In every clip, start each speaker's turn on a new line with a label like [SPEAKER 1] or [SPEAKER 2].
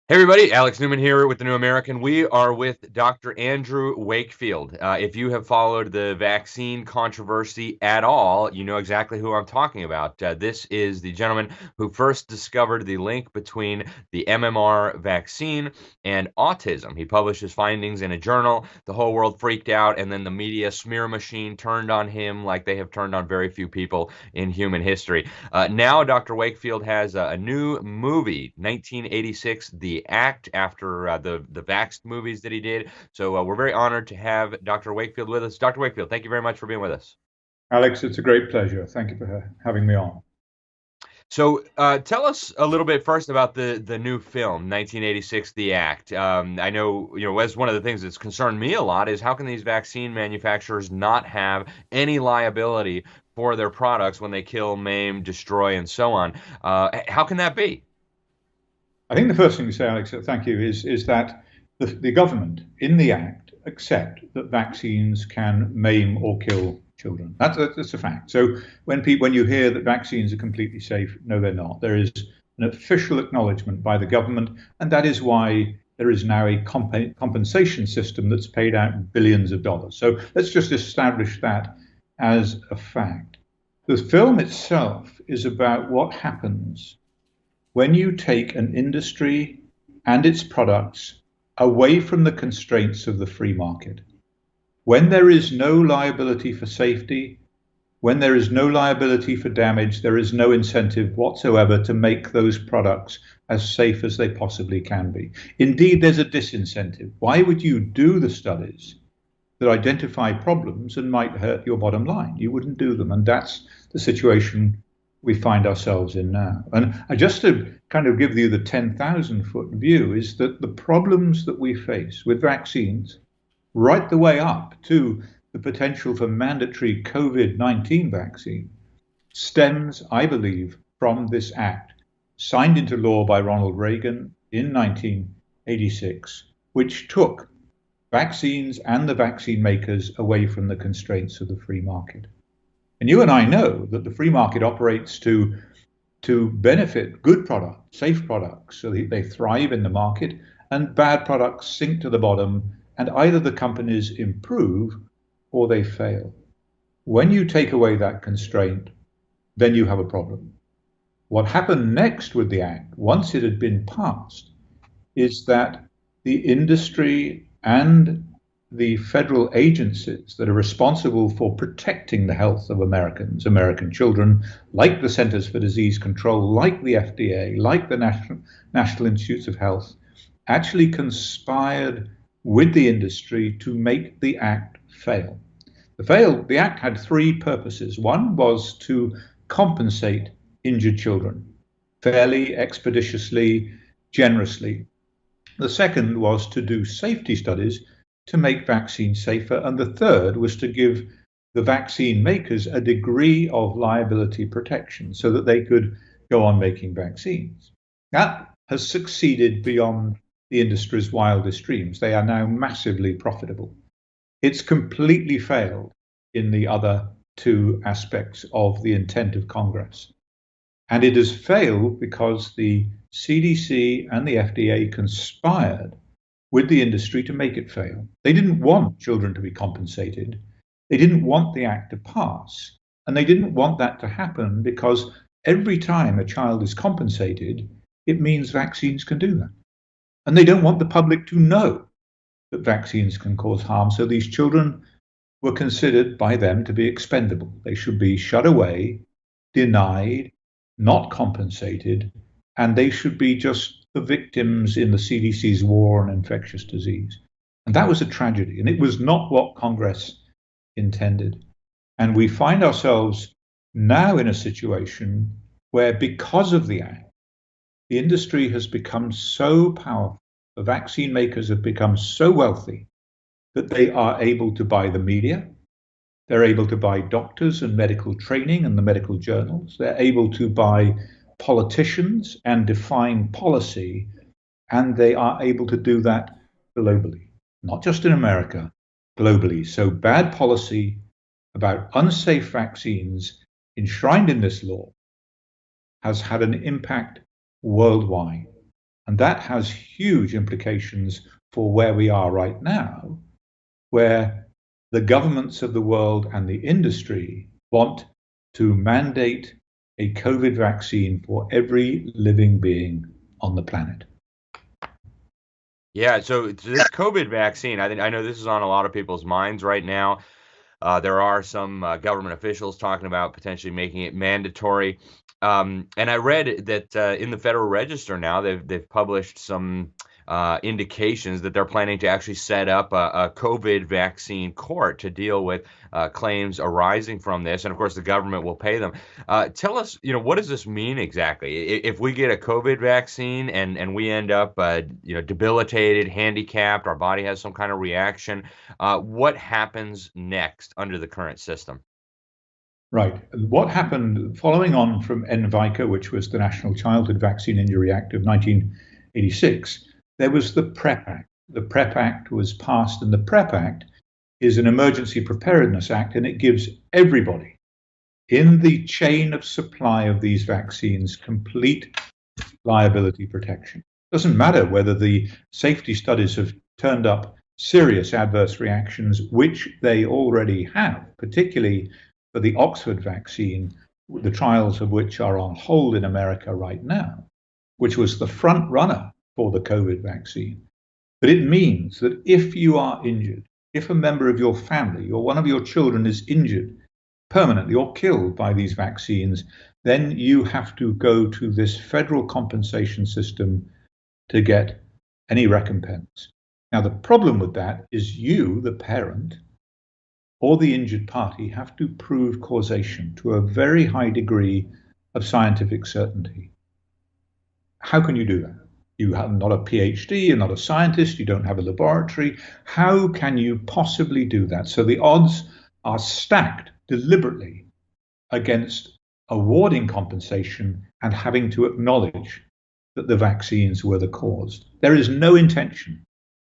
[SPEAKER 1] Hey everybody, Alex Newman here with the New American. We are with Dr. Andrew Wakefield. If you have followed the vaccine controversy at all, you know exactly who I'm talking about. This is the gentleman who first discovered the link between the MMR vaccine and autism. He published his findings in a journal. The whole world freaked out, and then the media smear machine turned on him like they have turned on very few people in human history. Now, Dr. Wakefield has a new movie, 1986, The Act, after the Vaxxed movies that he did. So we're very honored to have Dr. Wakefield with us. Dr. Wakefield, thank you very much for being with us.
[SPEAKER 2] Alex, it's a great pleasure. Thank you for having me on.
[SPEAKER 1] So tell us a little bit first about the new film, 1986, The Act. I know, as one of the things that's concerned me a lot is how can these vaccine manufacturers not have any liability for their products when they kill, maim, destroy, and so on? How can that be?
[SPEAKER 2] I think the first thing to say, Alex, thank you, is that the government in the Act accept that vaccines can maim or kill children. That's a fact. So when you hear that vaccines are completely safe, no, they're not. There is an official acknowledgement by the government, and that is why there is now a compensation system that's paid out billions of dollars. So let's just establish that as a fact. The film itself is about what happens when you take an industry and its products away from the constraints of the free market. When there is no liability for safety, when there is no liability for damage, there is no incentive whatsoever to make those products as safe as they possibly can be. Indeed, there's a disincentive. Why would you do the studies that identify problems and might hurt your bottom line? You wouldn't do them. And that's the situation we find ourselves in now. And just to kind of give you the 10,000-foot view, is that the problems that we face with vaccines, right the way up to the potential for mandatory COVID-19 vaccine, stems, I believe, from this act signed into law by Ronald Reagan in 1986, which took vaccines and the vaccine makers away from the constraints of the free market. And you and I know that the free market operates to benefit good products, safe products, so they thrive in the market, and bad products sink to the bottom, and either the companies improve or they fail. When you take away that constraint, then you have a problem. What happened next with the Act, once it had been passed, is that the industry and the federal agencies that are responsible for protecting the health of Americans, American children, like the Centers for Disease Control, like the FDA, like the National Institutes of Health, actually conspired with the industry to make the Act fail. The Act had three purposes. One was to compensate injured children fairly, expeditiously, generously. The second was to do safety studies to make vaccines safer. And the third was to give the vaccine makers a degree of liability protection so that they could go on making vaccines. That has succeeded beyond the industry's wildest dreams. They are now massively profitable. It's completely failed in the other two aspects of the intent of Congress. And it has failed because the CDC and the FDA conspired with the industry to make it fail. They didn't want children to be compensated. They didn't want the act to pass. And they didn't want that to happen because every time a child is compensated, it means vaccines can do that. And they don't want the public to know that vaccines can cause harm. So these children were considered by them to be expendable. They should be shut away, denied, not compensated, and they should be just the victims in the CDC's war on infectious disease. And that was a tragedy, and it was not what Congress intended. And we find ourselves now in a situation where, because of the act, the industry has become so powerful, the vaccine makers have become so wealthy that they are able to buy the media, they're able to buy doctors and medical training and the medical journals, they're able to buy politicians and define policy, and they are able to do that globally, not just in America, globally. So bad policy about unsafe vaccines enshrined in this law has had an impact worldwide. And that has huge implications for where we are right now, where the governments of the world and the industry want to mandate a COVID vaccine for every living being on the planet.
[SPEAKER 1] Yeah, so this COVID vaccine, I know this is on a lot of people's minds right now. There are some government officials talking about potentially making it mandatory. And I read that in the Federal Register now they've published some indications that they're planning to actually set up a COVID vaccine court to deal with claims arising from this, and of course the government will pay them. Tell us, what does this mean exactly? If we get a COVID vaccine and we end up, debilitated, handicapped, our body has some kind of reaction, what happens next under the current system?
[SPEAKER 2] Right. What happened following on from NVICA, which was the National Childhood Vaccine Injury Act of 1986, there was the PrEP Act. The PrEP Act was passed, and the PrEP Act is an emergency preparedness act, and it gives everybody in the chain of supply of these vaccines complete liability protection. It doesn't matter whether the safety studies have turned up serious adverse reactions, which they already have, particularly for the Oxford vaccine, the trials of which are on hold in America right now, which was the front runner for the COVID vaccine. But it means that if you are injured, if a member of your family or one of your children is injured permanently or killed by these vaccines, then you have to go to this federal compensation system to get any recompense. Now, the problem with that is you, the parent, or the injured party have to prove causation to a very high degree of scientific certainty. How can you do that? You have not a PhD, you're not a scientist, you don't have a laboratory. How can you possibly do that? So the odds are stacked deliberately against awarding compensation and having to acknowledge that the vaccines were the cause. There is no intention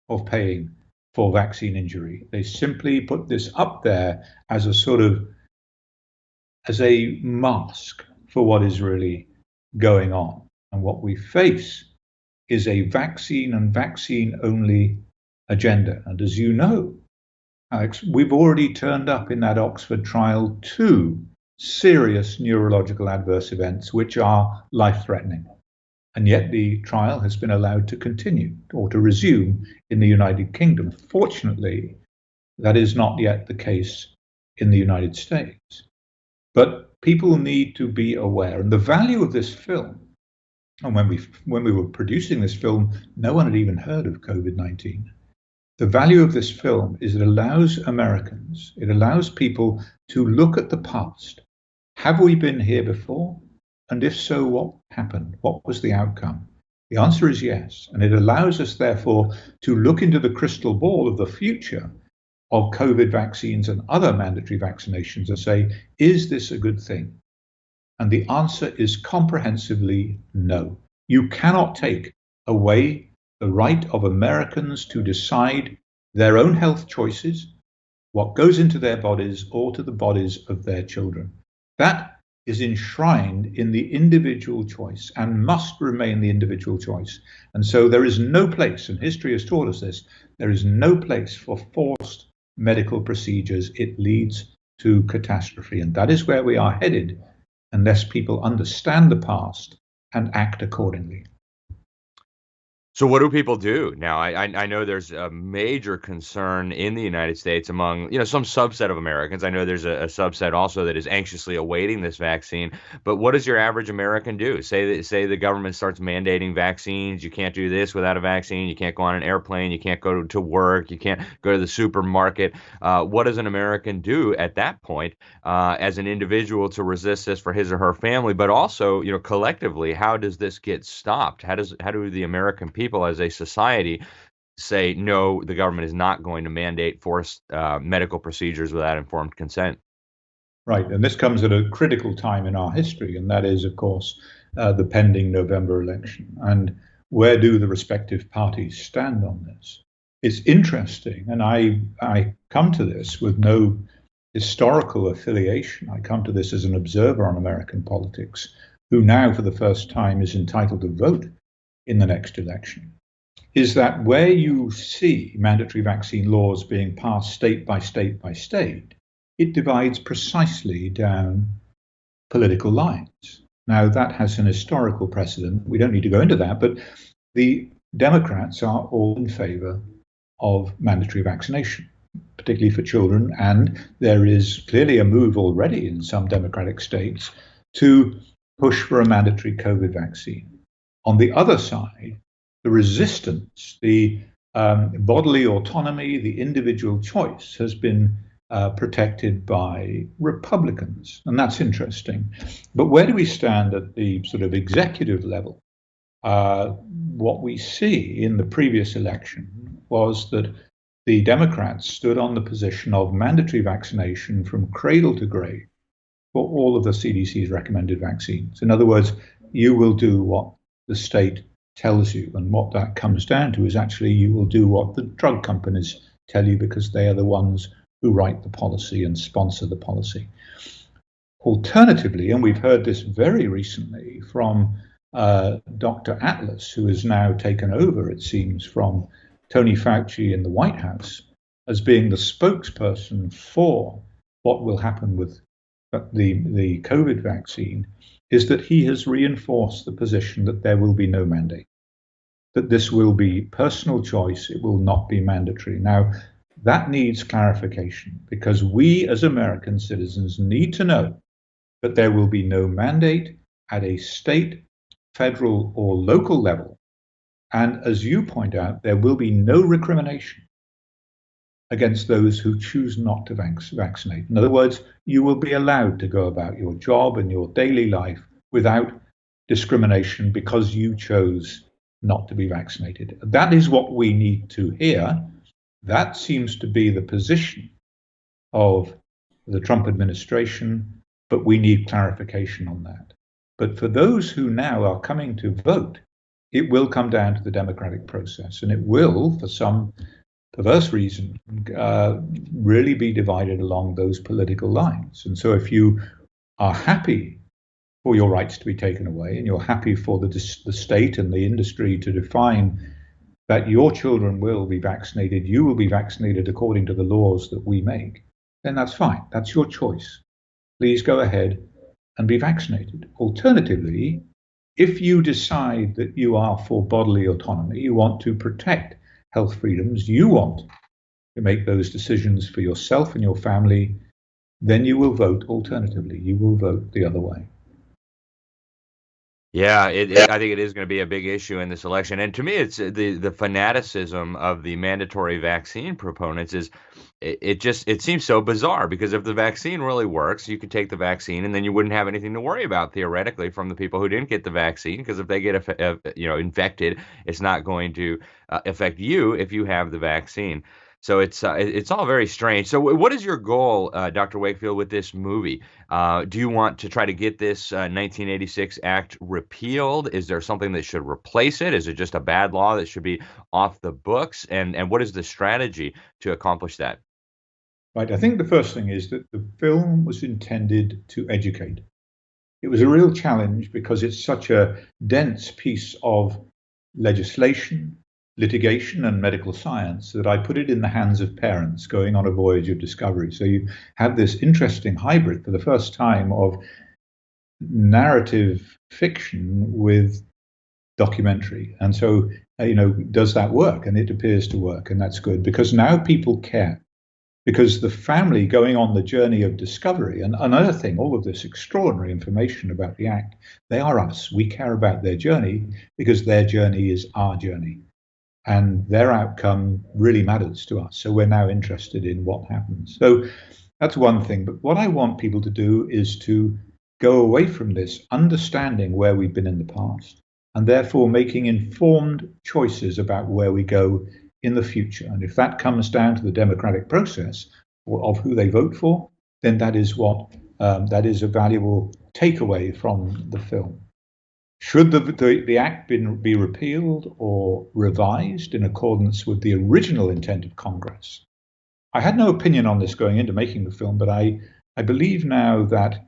[SPEAKER 2] of paying for vaccine injury. They simply put this up there as as a mask for what is really going on. And what we face is a vaccine and vaccine only agenda. And as you know, Alex, we've already turned up in that Oxford trial 2 serious neurological adverse events, which are life-threatening. And yet the trial has been allowed to continue or to resume in the United Kingdom. Fortunately, that is not yet the case in the United States. But people need to be aware. And the value of this film, and when we were producing this film, no one had even heard of COVID-19. The value of this film is it allows Americans, it allows people to look at the past. Have we been here before? And if so, what happened? What was the outcome? The answer is yes. And it allows us, therefore, to look into the crystal ball of the future of COVID vaccines and other mandatory vaccinations and say, is this a good thing? And the answer is comprehensively no. You cannot take away the right of Americans to decide their own health choices, what goes into their bodies or to the bodies of their children. That is enshrined in the individual choice and must remain the individual choice. And so there is no place, and history has taught us this, there is no place for forced medical procedures. It leads to catastrophe. And that is where we are headed unless people understand the past and act accordingly.
[SPEAKER 1] So what do people do now? I know there's a major concern in the United States among, some subset of Americans. I know there's a subset also that is anxiously awaiting this vaccine. But what does your average American do? Say the government starts mandating vaccines. You can't do this without a vaccine. You can't go on an airplane. You can't go to work. You can't go to the supermarket. What does an American do at that point as an individual to resist this for his or her family? But also, collectively, how does this get stopped? How do the American people as a society say, no, the government is not going to mandate forced medical procedures without informed consent?
[SPEAKER 2] Right. And this comes at a critical time in our history, and that is, of course, the pending November election. And where do the respective parties stand on this? It's interesting, and I come to this with no historical affiliation. I come to this as an observer on American politics, who now, for the first time, is entitled to vote in the next election is that where you see mandatory vaccine laws being passed state by state by state, it divides precisely down political lines. Now, that has an historical precedent. We don't need to go into that, but the Democrats are all in favor of mandatory vaccination, particularly for children. And there is clearly a move already in some Democratic states to push for a mandatory COVID vaccine. On the other side, the resistance, the bodily autonomy, the individual choice has been protected by Republicans. And that's interesting. But where do we stand at the sort of executive level? What we see in the previous election was that the Democrats stood on the position of mandatory vaccination from cradle to grave for all of the CDC's recommended vaccines. In other words, you will do what the state tells you. And what that comes down to is actually you will do what the drug companies tell you because they are the ones who write the policy and sponsor the policy. Alternatively, and we've heard this very recently from Dr. Atlas, who has now taken over, it seems, from Tony Fauci in the White House as being the spokesperson for what will happen with the COVID vaccine, is that he has reinforced the position that there will be no mandate, that this will be personal choice, it will not be mandatory. Now, that needs clarification because we as American citizens need to know that there will be no mandate at a state, federal, or local level. And as you point out, there will be no recrimination against those who choose not to vaccinate. In other words, you will be allowed to go about your job and your daily life without discrimination because you chose not to be vaccinated. That is what we need to hear. That seems to be the position of the Trump administration, but we need clarification on that. But for those who now are coming to vote, it will come down to the democratic process, and it will, for some perverse reason, really be divided along those political lines. And so if you are happy for your rights to be taken away, and you're happy for the state and the industry to define that your children will be vaccinated, you will be vaccinated according to the laws that we make, then that's fine. That's your choice. Please go ahead and be vaccinated. Alternatively, if you decide that you are for bodily autonomy, you want to protect health freedoms, you want to make those decisions for yourself and your family, then you will vote alternatively. You will vote the other way.
[SPEAKER 1] Yeah, I think it is going to be a big issue in this election. And to me, it's the fanaticism of the mandatory vaccine proponents is it seems so bizarre because if the vaccine really works, you could take the vaccine and then you wouldn't have anything to worry about theoretically from the people who didn't get the vaccine, because if they get infected, it's not going to affect you if you have the vaccine. So it's all very strange. So what is your goal, Dr. Wakefield, with this movie? Do you want to try to get this 1986 Act repealed? Is there something that should replace it? Is it just a bad law that should be off the books? And what is the strategy to accomplish that?
[SPEAKER 2] Right. I think the first thing is that the film was intended to educate. It was a real challenge because it's such a dense piece of legislation, litigation, and medical science that I put it in the hands of parents going on a voyage of discovery. So you have this interesting hybrid for the first time of narrative fiction with documentary. And so, does that work? And it appears to work, and that's good because now people care. Because the family going on the journey of discovery, and another thing, all of this extraordinary information about the Act, they are us. We care about their journey because their journey is our journey. And their outcome really matters to us. So we're now interested in what happens. So that's one thing. But what I want people to do is to go away from this understanding where we've been in the past and therefore making informed choices about where we go in the future. And if that comes down to the democratic process of who they vote for, then that is that is a valuable takeaway from the film. Should the Act be repealed or revised in accordance with the original intent of Congress? I had no opinion on this going into making the film, but I believe now that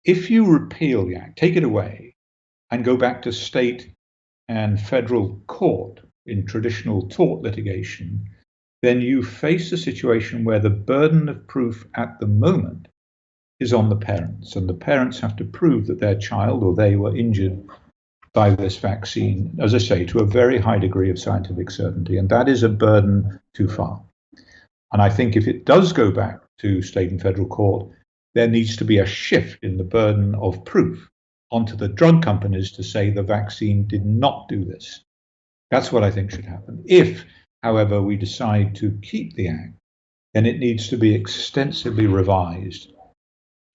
[SPEAKER 2] if you repeal the Act, take it away, and go back to state and federal court in traditional tort litigation, then you face a situation where the burden of proof at the moment is on the parents, and the parents have to prove that their child or they were injured by this vaccine, as I say, to a very high degree of scientific certainty, and that is a burden too far. And I think if it does go back to state and federal court, there needs to be a shift in the burden of proof onto the drug companies to say the vaccine did not do this. That's what I think should happen. If, however, we decide to keep the act, then it needs to be extensively revised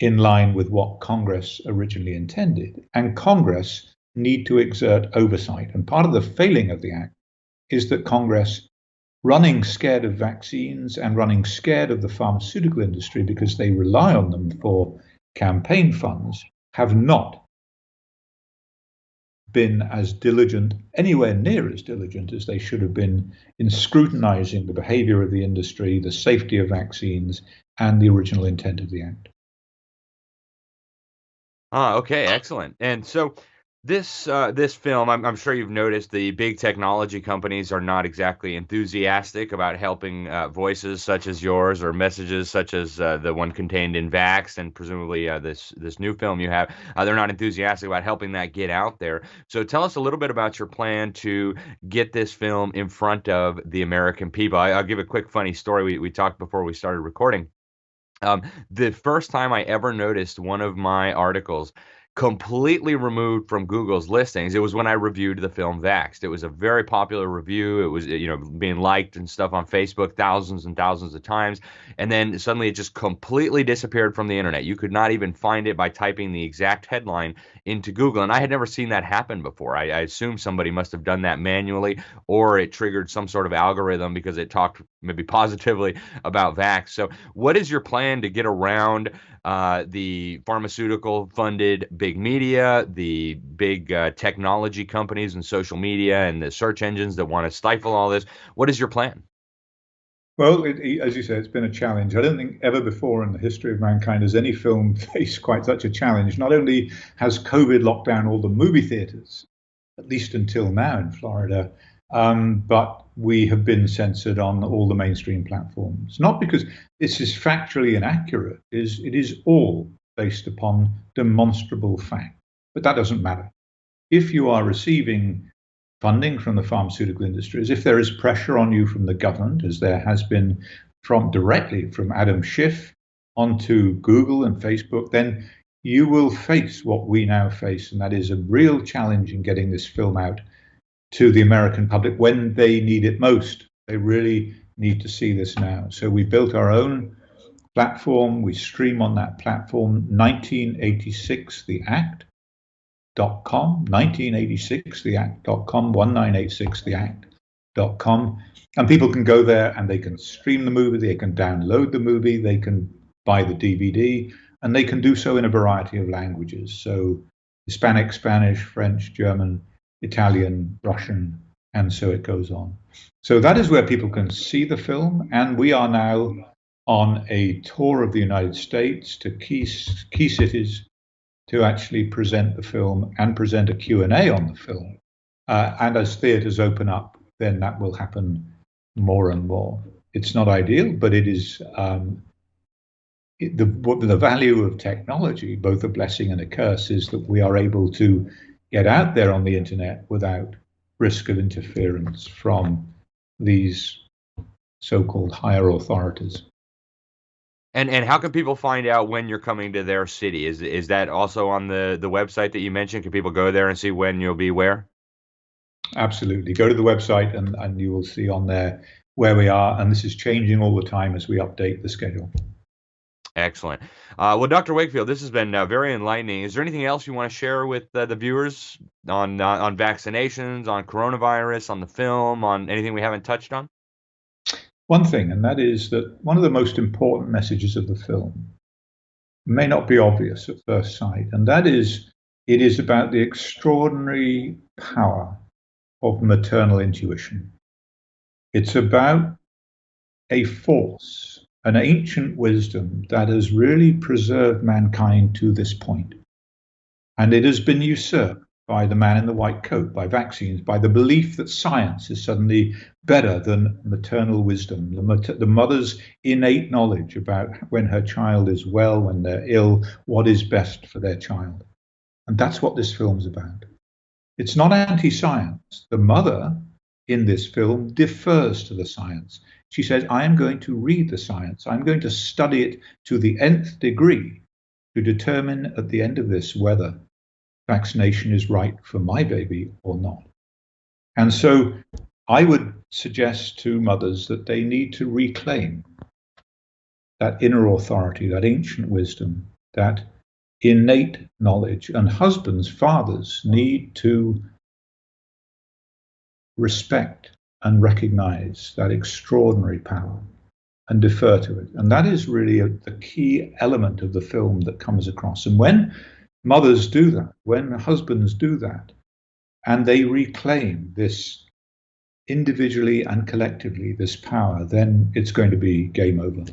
[SPEAKER 2] in line with what Congress originally intended. And Congress need to exert oversight. And part of the failing of the act is that Congress, running scared of vaccines and running scared of the pharmaceutical industry because they rely on them for campaign funds, have not been as diligent, anywhere near as diligent as they should have been in scrutinizing the behavior of the industry, the safety of vaccines, and the original intent of the act.
[SPEAKER 1] Okay, excellent. And so this film, I'm sure you've noticed the big technology companies are not exactly enthusiastic about helping voices such as yours or messages such as the one contained in Vaxxed and presumably this new film you have. They're not enthusiastic about helping that get out there. So tell us a little bit about your plan to get this film in front of the American people. I'll give a quick funny story. We talked before we started recording. The first time I ever noticed one of my articles completely removed from Google's listings, it was when I reviewed the film Vaxxed. It was a very popular review. It was, being liked and stuff on Facebook thousands and thousands of times. And then suddenly it just completely disappeared from the internet. You could not even find it by typing the exact headline into Google. And I had never seen that happen before. I assume somebody must have done that manually, or it triggered some sort of algorithm because it talked maybe positively about Vax. So what is your plan to get around the pharmaceutical-funded big media, the big technology companies and social media and the search engines that want to stifle all this? What is your plan?
[SPEAKER 2] Well, as you said, it's been a challenge. I don't think ever before in the history of mankind has any film faced quite such a challenge. Not only has COVID locked down all the movie theaters, at least until now in Florida, but we have been censored on all the mainstream platforms. Not because this is factually inaccurate, it is all based upon demonstrable fact. But that doesn't matter. If you are receiving funding from the pharmaceutical industries, if there is pressure on you from the government, as there has been directly from Adam Schiff onto Google and Facebook, then you will face what we now face, and that is a real challenge in getting this film out to the American public when they need it most. They really need to see this now. So we built our own platform. We stream on that platform, 1986 The Act. .com, 1986theact.com, 1986theact.com, and people can go there and they can stream the movie, they can download the movie, they can buy the DVD, and they can do so in a variety of languages. So Hispanic, Spanish, French, German, Italian, Russian, and so it goes on. So that is where people can see the film, and we are now on a tour of the United States to key cities to actually present the film and present a Q&A on the film. And as theatres open up, then that will happen more and more. It's not ideal, but it is the value of technology, both a blessing and a curse, is that we are able to get out there on the internet without risk of interference from these so-called higher authorities.
[SPEAKER 1] And how can people find out when you're coming to their city? Is that also on the website that you mentioned? Can people go there and see when you'll be where?
[SPEAKER 2] Absolutely. Go to the website and you will see on there where we are. And this is changing all the time as we update the schedule.
[SPEAKER 1] Excellent. Well, Dr. Wakefield, this has been very enlightening. Is there anything else you want to share with the viewers on vaccinations, on coronavirus, on the film, on anything we haven't touched on?
[SPEAKER 2] One thing, and that is that one of the most important messages of the film may not be obvious at first sight, and that is it is about the extraordinary power of maternal intuition. It's about a force, an ancient wisdom that has really preserved mankind to this point, and it has been usurped by the man in the white coat, by vaccines, by the belief that science is suddenly better than maternal wisdom, the mother's innate knowledge about when her child is well, when they're ill, what is best for their child. And that's what this film's about. It's not anti-science. The mother in this film defers to the science. She says, I am going to read the science. I'm going to study it to the nth degree to determine at the end of this whether vaccination is right for my baby or not. And so I would suggest to mothers that they need to reclaim that inner authority, that ancient wisdom, that innate knowledge. And husbands, fathers need to respect and recognize that extraordinary power and defer to it. And that is really the key element of the film that comes across. And when mothers do that, when husbands do that, and they reclaim this individually and collectively, this power, then it's going to be game over.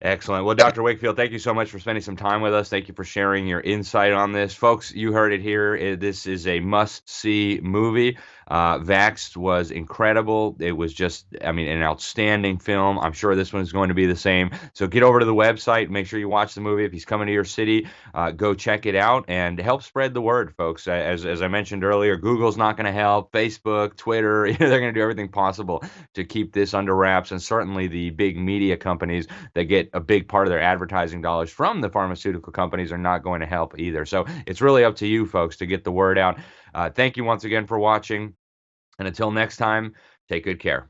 [SPEAKER 1] Excellent. Well, Dr. Wakefield, thank you so much for spending some time with us. Thank you for sharing your insight on this. Folks, you heard it here. This is a must-see movie. Vaxxed was incredible. It was just, an outstanding film. I'm sure this one is going to be the same. So get over to the website. Make sure you watch the movie. If he's coming to your city, go check it out and help spread the word, folks. As I mentioned earlier, Google's not going to help. Facebook, Twitter, they're going to do everything possible to keep this under wraps. And certainly the big media companies that get a big part of their advertising dollars from the pharmaceutical companies are not going to help either. So it's really up to you folks to get the word out. Thank you once again for watching. And until next time, take good care.